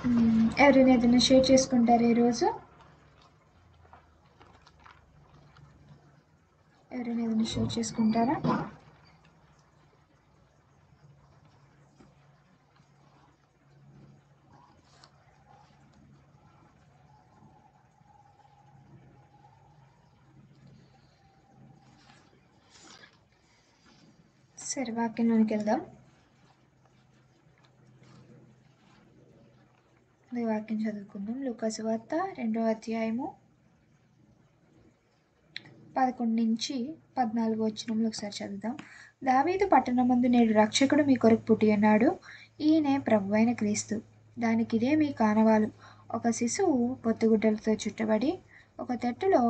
ఎవరైనా ఏదైనా షేర్ చేసుకుంటారా ఈరోజు? ఎవరైనా ఏదైనా షేర్ చేసుకుంటారా? సరే, వాక్యంలోనికి వెళ్దాం. వాక్యం చదువుకుందాం. లూకా సువార్త 2వ అధ్యాయము 11 నుంచి 14 వచనంలో ఒకసారి చదువుదాం. దావీదు పట్టణమందు నేడు రక్షకుడు మీ కొరకు పుట్టి ఉన్నాడు. ఈయనే ప్రభువైన క్రీస్తు. దానికిదే మీ కానవాలు. ఒక శిశువు పొత్తుగుడ్డలతో చుట్టబడి ఒక తట్టులో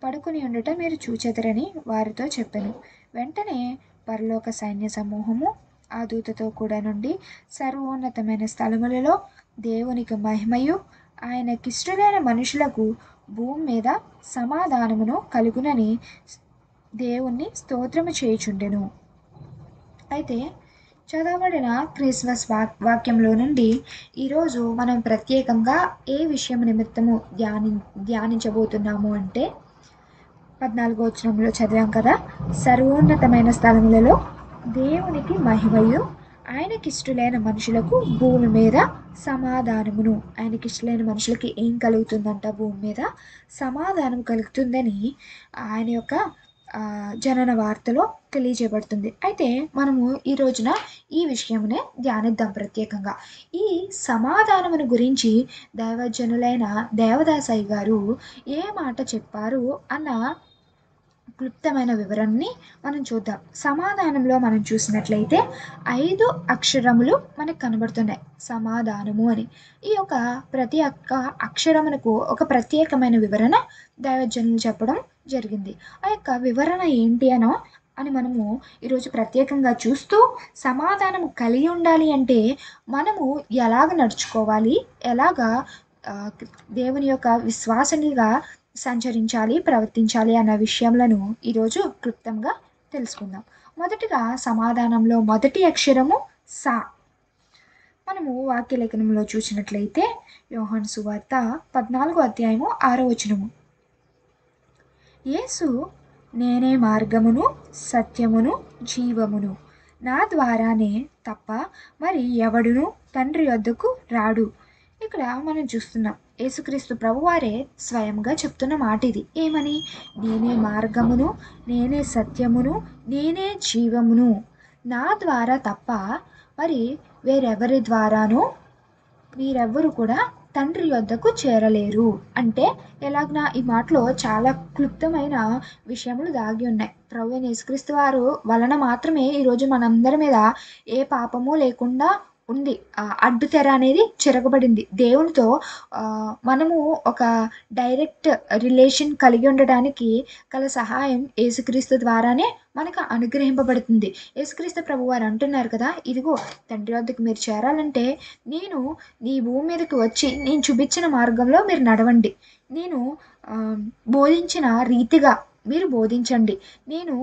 పడుకుని ఉండట మీరు చూచెదరని వారితో చెప్పెను. వెంటనే పరలోక సైన్య సమూహము ఆ దూతతో కూడా నుండి సర్వోన్నతమైన స్థలములలో దేవునికి మహిమయు ఆయనకిష్టులైన మనుషులకు భూమి మీద సమాధానమును కలుగునని దేవుణ్ణి స్తోత్రము చేయుచుండెను. అయితే చదవబడిన క్రిస్మస్ వాక్యంలో నుండి ఈరోజు మనం ప్రత్యేకంగా ఏ విషయం నిమిత్తము ధ్యానించబోతున్నాము అంటే 14వ వచనంలో చదివాం కదా, సర్వోన్నతమైన స్థలములలో దేవునికి మహిమయు ఆయనకిష్టులైన మనుషులకు భూమి మీద సమాధానమును. ఆయనకిష్టులైన మనుషులకి ఏం కలుగుతుందంట? భూమి మీద సమాధానం కలుగుతుందని ఆయన యొక్క జనన వార్తలో తెలియజేయబడుతుంది. అయితే మనము ఈ రోజున ఈ విషయమునే ధ్యానిద్దాం ప్రత్యేకంగా. ఈ సమాధానమును గురించి దైవజనులైన దేవదాసయ్య గారు ఏ మాట చెప్పారు అన్న క్లుప్తమైన వివరాన్ని మనం చూద్దాం. సమాధానంలో మనం చూసినట్లయితే 5 అక్షరములు మనకు కనబడుతున్నాయి, సమాధానము అని. ఈ యొక్క ప్రతి ఒక్క అక్షరమునకు ఒక ప్రత్యేకమైన వివరణ దైవజనులు చెప్పడం జరిగింది. ఆ యొక్క వివరణ ఏంటి అని మనము ఈరోజు ప్రత్యేకంగా చూస్తూ, సమాధానం కలిగి ఉండాలి అంటే మనము ఎలాగ నడుచుకోవాలి, ఎలాగా దేవుని యొక్క విశ్వాసనిగా సంచరించాలి, ప్రవర్తించాలి అన్న విషయములను ఈరోజు క్లుప్తంగా తెలుసుకుందాం. మొదటిగా సమాధానంలో మొదటి అక్షరము సా. మనము వాక్యలేఖనంలో చూసినట్లయితే యోహాను సువార్త 14వ అధ్యాయము 6వ వచనము, యేసు నేనే మార్గమును సత్యమును జీవమును, నా ద్వారానే తప్ప మరి ఎవడును తండ్రి వద్దకు రాడు. ఇక్కడ మనం చూస్తున్నాం, యేసుక్రీస్తు ప్రభువారే స్వయంగా చెప్తున్న మాట ఇది. ఏమని? నేనే మార్గమును, నేనే సత్యమును, నేనే జీవమును, నా ద్వారా తప్ప మరి వేరెవరి ద్వారానూ మీరెవ్వరు కూడా తండ్రి వద్దకు చేరలేరు. అంటే ఎలాగనా? ఈ మాటలో చాలా క్లుప్తమైన విషయములు దాగి ఉన్నాయి. ప్రభువైన యేసుక్రీస్తు వారు వలన మాత్రమే ఈరోజు మనందరి మీద ఏ పాపము లేకుండా ఉంది. అడ్డు తెర అనేది చెరగబడింది. దేవునితో మనము ఒక డైరెక్ట్ రిలేషన్ కలిగి ఉండడానికి గల సహాయం యేసుక్రీస్తు ద్వారానే మనకు అనుగ్రహింపబడుతుంది. యేసుక్రీస్తు ప్రభువారు అంటున్నారు కదా, ఇదిగో తండ్రి వద్దకు మీరు చేరాలంటే నేను ఈ భూమి మీదకి వచ్చి నేను చూపించిన మార్గంలో మీరు నడవండి, నేను బోధించిన రీతిగా మీరు బోధించండి, నేను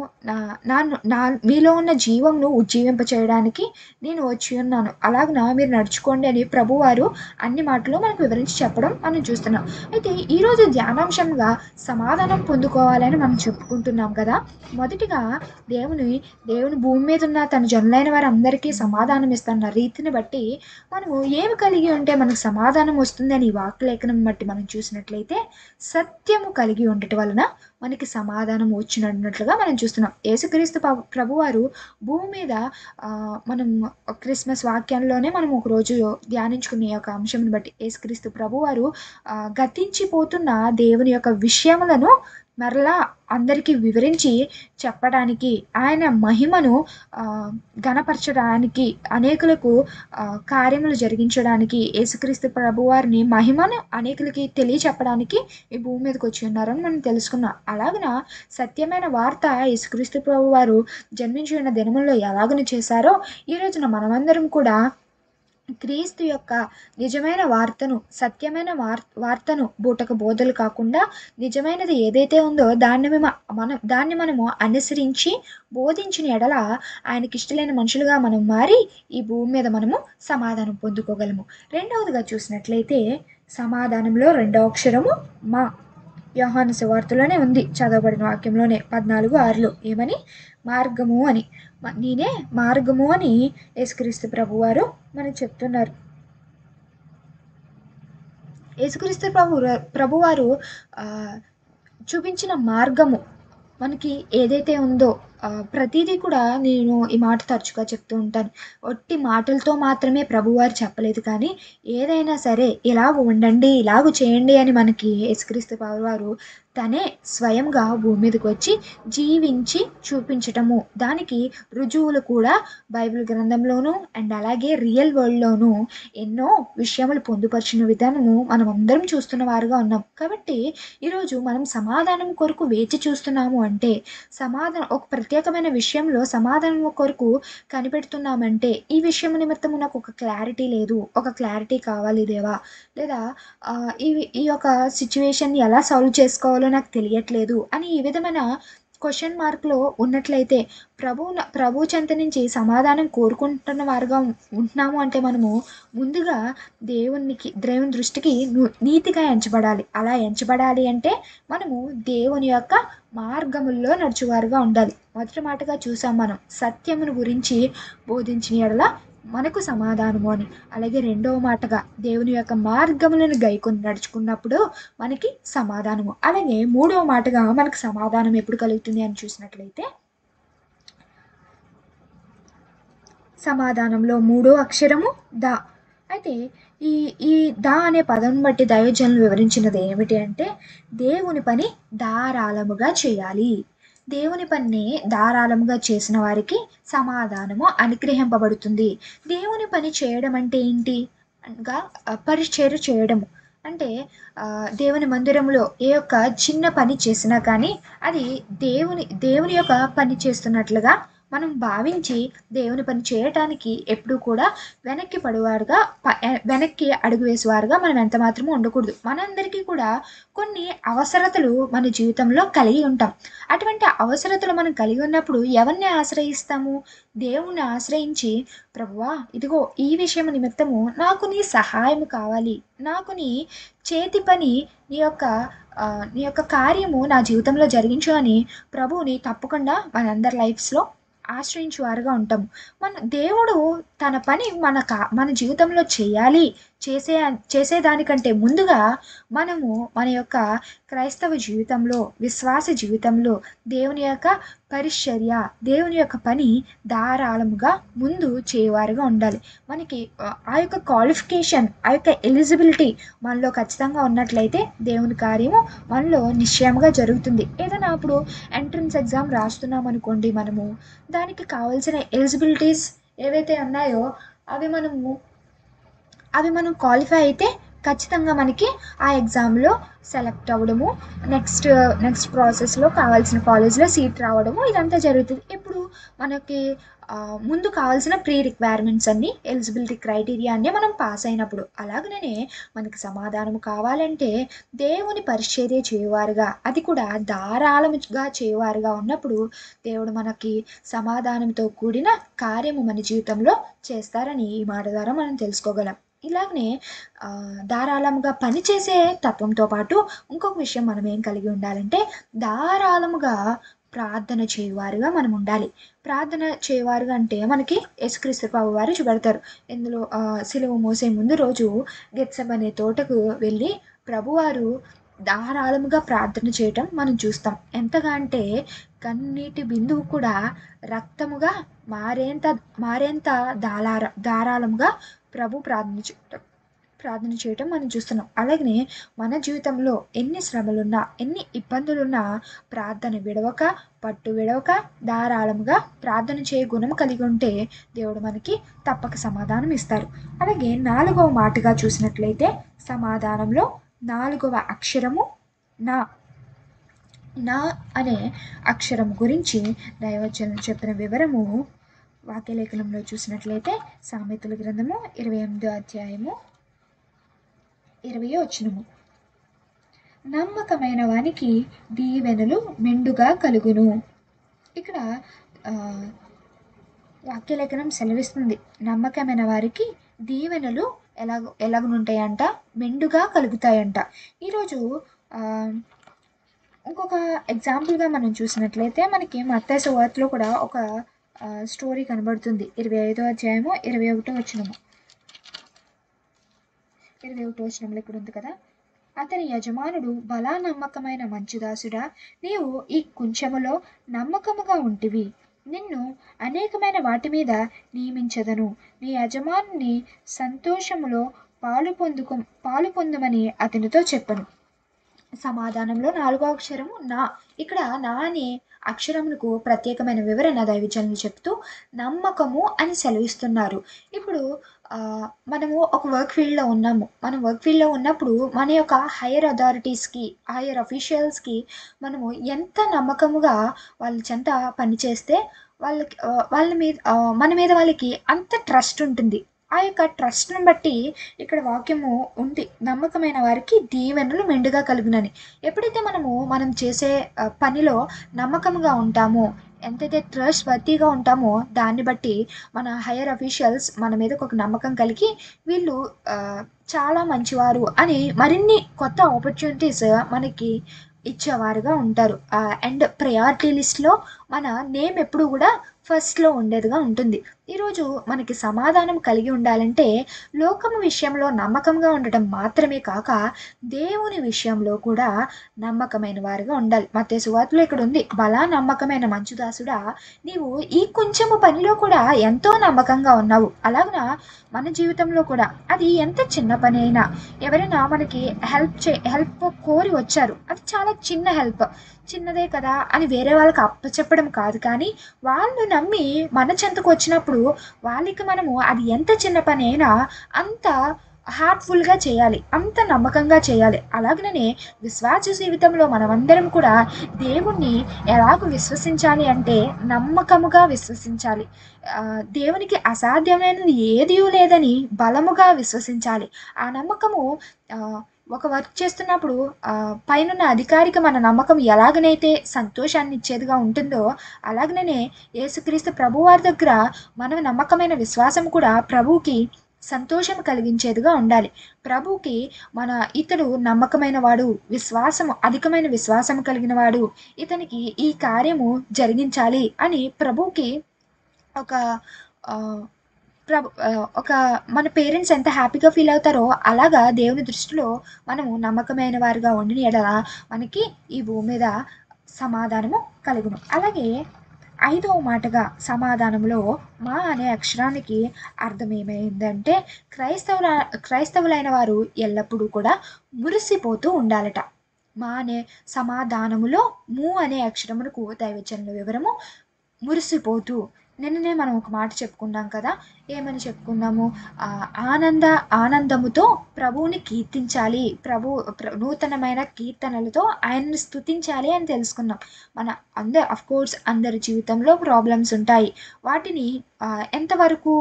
నా మీలో ఉన్న జీవంను ఉజ్జీవింప చేయడానికి నేను వచ్చి ఉన్నాను, అలాగన మీరు నడుచుకోండి అని ప్రభువారు అన్ని మాటలు మనకు వివరించి చెప్పడం మనం చూస్తున్నాం. అయితే ఈరోజు ధ్యానాంశంగా సమాధానం పొందుకోవాలని మనం చెప్పుకుంటున్నాం కదా. మొదటిగా దేవుని భూమి మీద ఉన్న తన జనులైన వారు అందరికీ సమాధానం ఇస్తున్న రీతిని బట్టి మనము ఏమి కలిగి ఉంటే మనకు సమాధానం వస్తుంది అని వాక్యలేఖనం బట్టి మనం చూసినట్లయితే సత్యము కలిగి ఉండటం వలన మనకి సమాధానం వచ్చినట్లుగా మనం చూస్తున్నాం. యేసుక్రీస్తు ప్రభువారు భూమి మీద మనం క్రిస్మస్ వాక్యంలోనే మనం ఒకరోజు ధ్యానించుకునే ఒక అంశంని బట్టి యేసుక్రీస్తు ప్రభువారు గతించిపోతున్న దేవుని యొక్క విషయములను మరలా అందరికీ వివరించి చెప్పడానికి, ఆయన మహిమను ఘనపరచడానికి, అనేకులకు కార్యములు జరిగించడానికి, యేసుక్రీస్తు ప్రభువారిని మహిమను అనేకులకి తెలియచెప్పడానికి ఈ భూమి మీదకి వచ్చి ఉన్నారని మనం తెలుసుకున్నాం. అలాగన సత్యమైన వార్త యేసుక్రీస్తు ప్రభువారు జన్మించిన దినముల్లో ఎలాగను చేశారో ఈ రోజున మనమందరం కూడా క్రీస్తు యొక్క నిజమైన వార్తను, సత్యమైన వార్తను బూటక బోధలు కాకుండా నిజమైనది ఏదైతే ఉందో దాన్ని మనము అనుసరించి బోధించిన ఎడల ఆయనకిష్టమైన మనుషులుగా మనం మారి ఈ భూమి మీద మనము సమాధానం పొందుకోగలము. రెండవదిగా చూసినట్లయితే సమాధానంలో రెండవ అక్షరము మా. యోహాను సువార్తలోనే ఉంది, చదవబడిన వాక్యంలోనే 14:6లో ఏమని? మార్గము అని. నేనే మార్గము అని యేసుక్రీస్తు ప్రభువారు మనకు చెప్తున్నారు. యేసుక్రీస్తు ప్రభువారు చూపించిన మార్గము మనకి ఏదైతే ఉందో ప్రతిదీ కూడా నేను ఈ మాట తరచుగా చెప్తూ ఉంటాను. ఒట్టి మాటలతో మాత్రమే ప్రభువారు చెప్పలేదు, కానీ ఏదైనా సరే ఇలాగ ఉండండి, ఇలాగ చేయండి అని మనకి యేసుక్రీస్తు ప్రభువారు తనే స్వయంగా భూమి మీదకి వచ్చి జీవించి చూపించటము, దానికి రుజువులు కూడా బైబిల్ గ్రంథంలోనూ అండ్ అలాగే రియల్ వరల్డ్లోనూ ఎన్నో విషయములు పొందుపరిచిన విధానము మనం అందరం చూస్తున్న వారుగా ఉన్నాం. కాబట్టి ఈరోజు మనం సమాధానం కొరకు వేచి చూస్తున్నాము అంటే, ఒక ప్రత్యేకమైన విషయంలో సమాధానం కొరకు కనిపెడుతున్నామంటే, ఈ విషయం నిమిత్తము నాకు ఒక క్లారిటీ లేదు, ఒక క్లారిటీ కావాలి దేవా, లేదా ఈ యొక్క సిచ్యువేషన్ ఎలా సాల్వ్ చేసుకోవాలో నాకు తెలియట్లేదు అని ఈ విధమైన క్వశ్చన్ మార్క్లో ఉన్నట్లయితే ప్రభు చెంత నుంచి సమాధానం కోరుకుంటున్న వారుగా ఉంటున్నాము అంటే, మనము ముందుగా దేవుని దృష్టికి నీతిగా ఎంచబడాలి. అలా ఎంచబడాలి అంటే మనము దేవుని యొక్క మార్గముల్లో నడుచువారుగా ఉండాలి. మొదటి మాటగా చూసాం మనం, సత్యమును గురించి బోధించిన ఎడల మనకు సమాధానము అని. అలాగే రెండవ మాటగా దేవుని యొక్క మార్గములను గైకొని నడుచుకున్నప్పుడు మనకి సమాధానము. అలాగే మూడవ మాటగా మనకు సమాధానం ఎప్పుడు కలుగుతుంది అని చూసినట్లయితే, సమాధానంలో మూడో అక్షరము దా. అయితే ఈ దా అనే పదం బట్టి దైవజనులు వివరించినది ఏమిటి అంటే, దేవుని పని ధారాళముగా చేయాలి. దేవుని పని ధారాళముగా చేసిన వారికి సమాధానము అనుగ్రహింపబడుతుంది. దేవుని పని చేయడం అంటే ఏంటి అనగా పరిచర్య చేయడము. అంటే దేవుని మందిరంలో ఏ యొక్క చిన్న పని చేసినా కానీ అది దేవుని యొక్క పని చేస్తున్నట్లుగా మనం భావించి దేవుని పని చేయటానికి ఎప్పుడూ కూడా వెనక్కి అడుగు వేసేవారుగా మనం ఎంత మాత్రమూ ఉండకూడదు. మనందరికీ కూడా కొన్ని అవసరతలు మన జీవితంలో కలిగి ఉంటాం. అటువంటి అవసరతలు మనం కలిగి ఉన్నప్పుడు ఎవరిని ఆశ్రయిస్తాము? దేవుణ్ణి ఆశ్రయించి, ప్రభువా ఇదిగో ఈ విషయం నిమిత్తము నాకు నీ సహాయం కావాలి, నాకు నీ చేతి పని, నీ యొక్క కార్యము నా జీవితంలో జరిగించు అని ప్రభువుని తప్పకుండా మనందరి లైఫ్స్లో ఆశ్రయించేవారుగా ఉంటాము. దేవుడు తన పని మన జీవితంలో చేయాలి, చేసేదానికంటే ముందుగా మనము మన యొక్క క్రైస్తవ జీవితంలో, విశ్వాస జీవితంలో దేవుని యొక్క పరిచర్య, దేవుని యొక్క పని ధారాళముగా ముందు చేయవారుగా ఉండాలి. మనకి ఆ యొక్క క్వాలిఫికేషన్, ఆ యొక్క ఎలిజిబిలిటీ మనలో ఖచ్చితంగా ఉన్నట్లయితే దేవుని కార్యము మనలో నిశ్చయముగా జరుగుతుంది. ఏదైనా అప్పుడు ఎంట్రన్స్ ఎగ్జామ్ రాస్తున్నాం అనుకోండి, మనము దానికి కావాల్సిన ఎలిజిబిలిటీస్ ఏవైతే ఉన్నాయో అవి మనం క్వాలిఫై అయితే ఖచ్చితంగా మనకి ఆ ఎగ్జామ్లో సెలెక్ట్ అవ్వడము, నెక్స్ట్ ప్రాసెస్లో కావాల్సిన కాలేజ్లో సీట్ రావడము, ఇదంతా జరుగుతుంది. ఇప్పుడు మనకి ముందు కావాల్సిన ప్రీ రిక్వైర్మెంట్స్ అన్నీ, ఎలిజిబిలిటీ క్రైటీరియా అన్నీ మనం పాస్ అయినప్పుడు, అలాగనే మనకి సమాధానం కావాలంటే దేవుని పరిచర్య చేయవారుగా, అది కూడా ధారాళముగా చేయవారుగా ఉన్నప్పుడు దేవుడు మనకి సమాధానంతో కూడిన కార్యము మన జీవితంలో చేస్తారని ఈ మాట ద్వారా మనం తెలుసుకోగలం. ఇలాగనే ధారాళముగా పనిచేసే తత్వంతో పాటు ఇంకొక విషయం మనం ఏం కలిగి ఉండాలంటే, ధారాళముగా ప్రార్థన చేయవారుగా మనం ఉండాలి. ప్రార్థన చేయవారుగా అంటే మనకి యేసుక్రీస్తు ప్రభువారు చూపెడతారు. ఇందులో సిలువ మోసే ముందు రోజు గెత్సెమనే తోటకు వెళ్ళి ప్రభువారు ధారాళముగా ప్రార్థన చేయటం మనం చూస్తాం. ఎంతగా అంటే కన్నీటి బిందువు కూడా రక్తముగా మారేంత ధారాళముగా ప్రభు ప్రార్థన చేయటం మనం చూస్తున్నాం. అలాగనే మన జీవితంలో ఎన్ని శ్రమలున్నా, ఎన్ని ఇబ్బందులున్నా ప్రార్థన పట్టు విడవక ధారాళముగా ప్రార్థన చేయ గుణం కలిగి ఉంటే దేవుడు మనకి తప్పక సమాధానం ఇస్తారు. అలాగే 4వ మాటగా చూసినట్లయితే సమాధానంలో 4వ అక్షరము నా అనే అక్షరం గురించి దైవజనులు చెప్పిన వివరము వాక్యలేఖనంలో చూసినట్లయితే సామెతల గ్రంథము 28వ అధ్యాయము 20వ వచనము, నమ్మకమైన వానికి దీవెనలు మెండుగా కలుగును. ఇక్కడ వాక్యలేఖనం సెలవిస్తుంది, నమ్మకమైన వారికి దీవెనలు ఎలాగుంటాయంట, మెండుగా కలుగుతాయంట. ఈరోజు ఇంకొక ఎగ్జాంపుల్గా మనం చూసినట్లయితే మనకి మత్తయి సువార్తలో కూడా ఒక స్టోరీ కనబడుతుంది. 25వ అధ్యాయము 21వ వచనము. 21వ వచనంలో ఇక్కడ ఉంది కదా, అతని యజమానుడు, బలా నమ్మకమైన మంచి దాసుడా, నీవు ఈ కొంచెములో నమ్మకముగా ఉంటివి, నిన్ను అనేకమైన వాటి మీద నియమించదను, నీ యజమానుని సంతోషములో పాలు పొందుమని అతనితో చెప్పను. సమాధానంలో 4వ అక్షరము నా. ఇక్కడ నా అనే అక్షరమునకు ప్రత్యేకమైన వివరణ దైవజనులు చెప్తూ నమ్మకము అని సెలవిస్తున్నారు. ఇప్పుడు మనము ఒక వర్క్ ఫీల్డ్లో ఉన్నాము. మనం వర్క్ ఫీల్డ్లో ఉన్నప్పుడు మన యొక్క హైయర్ అథారిటీస్కి, హైయర్ అఫీషియల్స్కి మనము ఎంత నమ్మకముగా వాళ్ళ చెంత పనిచేస్తే వాళ్ళ మీద మన మీద వాళ్ళకి అంత ట్రస్ట్ ఉంటుంది. ఆ యొక్క ట్రస్ట్ను బట్టి ఇక్కడ వాక్యము ఉంది, నమ్మకమైన వారికి దీవెనలు మెండుగా కలుగునని. ఎప్పుడైతే మనం చేసే పనిలో నమ్మకంగా ఉంటామో, ఎంతైతే ట్రస్ట్ వర్తీగా ఉంటామో, దాన్ని బట్టి మన హైయర్ అఫీషియల్స్ మన మీద ఒక నమ్మకం కలిగి వీళ్ళు చాలా మంచివారు అని మరిన్ని కొత్త ఆపర్చునిటీస్ మనకి ఇచ్చేవారుగా ఉంటారు. అండ్ ప్రయారిటీ లిస్ట్లో మన నేమ్ ఎప్పుడు కూడా ఫస్ట్లో ఉండేదిగా ఉంటుంది. ఈరోజు మనకి సమాధానం కలిగి ఉండాలంటే లోకము విషయంలో నమ్మకంగా ఉండటం మాత్రమే కాక దేవుని విషయంలో కూడా నమ్మకమైన వారుగా ఉండాలి. మత్తయి సువార్తలో ఇక్కడ ఉంది, బలా నమ్మకమైన మంచు దాసుడా, నీవు ఈ కొంచెము పనిలో కూడా ఎంతో నమ్మకంగా ఉన్నావు. అలాగన మన జీవితంలో కూడా అది ఎంత చిన్న పని అయినా, ఎవరైనా మనకి హెల్ప్ కోరి వచ్చారు, అది చాలా చిన్న హెల్ప్, చిన్నదే కదా అని వేరే వాళ్ళకి అప్పచెప్పడం కాదు, కానీ వాళ్ళు నమ్మి మన చెంతకు వచ్చినప్పుడు వాళ్ళకి మనము అది ఎంత చిన్న పని అయినా అంత హార్ట్ఫుల్గా చేయాలి, అంత నమ్మకంగా చేయాలి. అలాగనే విశ్వాస జీవితంలో మనమందరం కూడా దేవుణ్ణి ఎలాగ విశ్వసించాలి అంటే నమ్మకముగా విశ్వసించాలి. దేవునికి అసాధ్యమైనది ఏదీ లేదని బలముగా విశ్వసించాలి. ఆ నమ్మకము ఒక వర్క్ చేస్తున్నప్పుడు పైనున్న అధికారికి మన నమ్మకం ఎలాగనైతే సంతోషాన్ని ఇచ్చేదిగా ఉంటుందో, అలాగనే యేసుక్రీస్తు ప్రభువారి దగ్గర మన నమ్మకమైన విశ్వాసం కూడా ప్రభువుకి సంతోషం కలిగించేదిగా ఉండాలి. ప్రభువుకి ఇతడు నమ్మకమైన వాడు, అధికమైన విశ్వాసం కలిగిన వాడు, ఇతనికి ఈ కార్యము జరిగించాలి అని ప్రభువుకి ఒక మన పేరెంట్స్ ఎంత హ్యాపీగా ఫీల్ అవుతారో అలాగా దేవుని దృష్టిలో మనము నమ్మకమైన వారిగా ఉండిన ఎడల మనకి ఈ భూమి మీద సమాధానము కలుగును. అలాగే 5వ మాటగా సమాధానంలో మా అనే అక్షరానికి అర్థం ఏమైందంటే క్రైస్తవులైన వారు ఎల్లప్పుడూ కూడా మురిసిపోతూ ఉండాలట. మా అనే సమాధానములో అనే అక్షరమునకు దైవజనుల వివరము మురిసిపోతూ. నిన్ననే మనం ఒక మాట చెప్పుకున్నాం కదా, ఏమని చెప్పుకున్నాము, ఆనందముతో ప్రభువుని కీర్తించాలి, నూతనమైన కీర్తనలతో ఆయన్ని స్తుతించాలి అని తెలుసుకున్నాం. అఫ్కోర్స్ అందరి జీవితంలో ప్రాబ్లమ్స్ ఉంటాయి, వాటిని ఎంతవరకు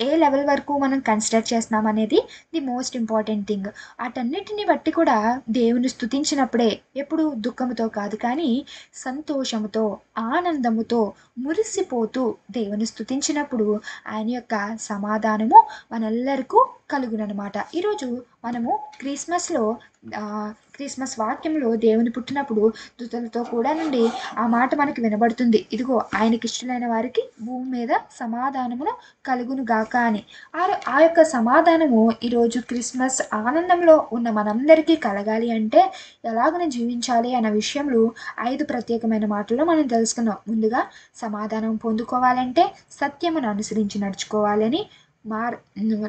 ఏ లెవెల్ వరకు మనం కన్సిడర్ చేస్తున్నాం అనేది ది మోస్ట్ ఇంపార్టెంట్ థింగ్. వాటన్నిటిని బట్టి కూడా దేవుని స్తుతించినప్పుడే, ఎప్పుడు దుఃఖముతో కాదు కానీ సంతోషముతో, ఆనందముతో, మురిసిపోతూ దేవుని స్తుతించినప్పుడు ఆయన యొక్క సమాధానము మనెల్లరికీ కలుగునమాట. ఈరోజు మనము క్రిస్మస్ వాక్యంలో దేవుని పుట్టినప్పుడు దుతలతో కూడా నుండి ఆ మాట మనకి వినబడుతుంది, ఇదిగో ఆయనకి ఇష్టమైన వారికి భూమి మీద సమాధానమును కలుగును గాక అని. ఆ యొక్క సమాధానము ఈరోజు క్రిస్మస్ ఆనందంలో ఉన్న మనందరికీ కలగాలి అంటే ఎలాగన జీవించాలి అన్న విషయంలో 5 ప్రత్యేకమైన మాటల్లో మనం తెలుసుకున్నాం. ముందుగా సమాధానం పొందుకోవాలంటే సత్యమును అనుసరించి నడుచుకోవాలని,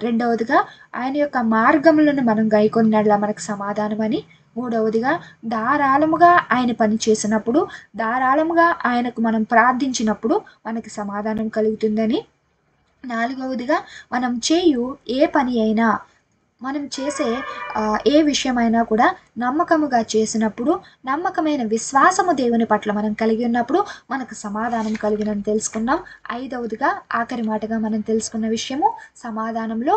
రెండవదిగా ఆయన యొక్క మార్గములను మనం గైకొన్నట్లా మనకు సమాధానం అని, మూడవదిగా ధారాళముగా ఆయన పని చేసినప్పుడు, ధారాళముగా ఆయనకు మనం ప్రార్థించినప్పుడు మనకి సమాధానం కలుగుతుందని, నాలుగవదిగా మనం చేయు ఏ పని అయినా మనం చేసే ఏ విషయమైనా కూడా నమ్మకముగా చేసినప్పుడు, నమ్మకమైన విశ్వాసము దేవుని పట్ల మనం కలిగి ఉన్నప్పుడు మనకు సమాధానం కలిగినని తెలుసుకున్నాం. ఐదవదిగా ఆఖరి మాటగా మనం తెలుసుకున్న విషయము, సమాధానంలో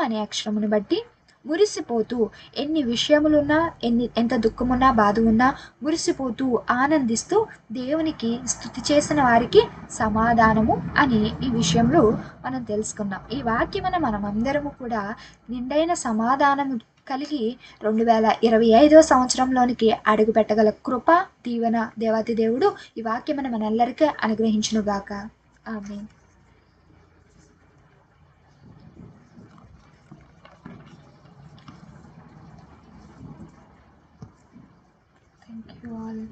అనే అక్షరమును బట్టి మురిసిపోతూ, ఎన్ని విషయములున్నా, ఎంత దుఃఖమున్నా, బాధ ఉన్నా మురిసిపోతూ, ఆనందిస్తూ దేవునికి స్తుతి చేసిన వారికి సమాధానము అని ఈ విషయంలో మనం తెలుసుకున్నాం. ఈ వాక్యమును మనమందరము కూడా నిండైన సమాధానము కలిగి 2025 సంవత్సరంలోనికి అడుగు పెట్టగల కృప, దీవెన దేవాతి దేవుడు ఈ వాక్యమును మనందరికీ అనుగ్రహించునుగాక. ఆమేన్. Thank you all.